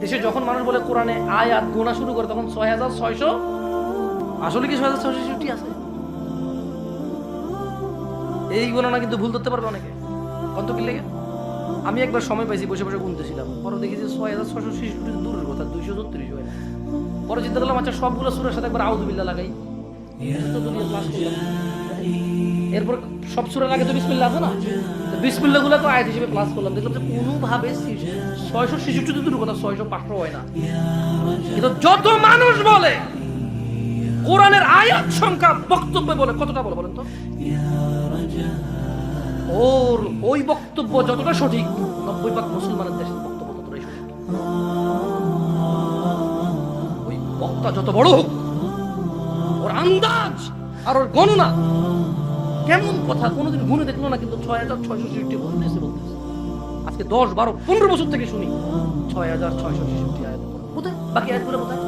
এদেশে যখন মানুষ বলে কোরআনে আয়াত গোনা শুরু করে তখন ৬৬০০, আসলে কি ৬৬৬৬ আছে? এই গণনা কিন্তু ভুল ধরতে পারবে অনেকে। কত কি লেগে? আমি একবার সময় পাইছি, বসে বসে গুনতেছিলাম, পরে দেখি যে ৬৬৬৬ দূরের কথা, ২৩৪ হয় না। পরে চিন্তা করলাম আচ্ছা সবগুলো সূরার সাথে একবার আউযুবিল্লাহ লাগাই, এরপর সব সূরার আগে তো বিসমিল্লাহ আছে না, বিসমিল্লাহ গুলো তো আয়াত হিসেবে প্লাস করলাম, দেখলাম যে কোনোভাবে ৬৬৬ দূরের কথা ৬০০-৫০০ হয় না। কিন্তু যত মানুষ বলে কোরআনের আয়াত সংখ্যা বক্তব্য বলে কতটা বলে বলেন তো? ওর ওই বক্তব্য যতটা সঠিক, ৯০% মুসলমানের দেশের বক্তব্য ততটাই সঠিক। ওই বক্তা যত বড় হোক, ওর আন্দাজ আর ওর গণনা কেমন কথা কোনোদিন গুনে দেখলো না, কিন্তু ৬৬৬৬ বলতেছে। আজকে ১০, ১২, ১৫ বছর থেকে শুনি ৬৬৬৬ আয়াত। কোথায় বাকি আয়াতগুলো কোথায়?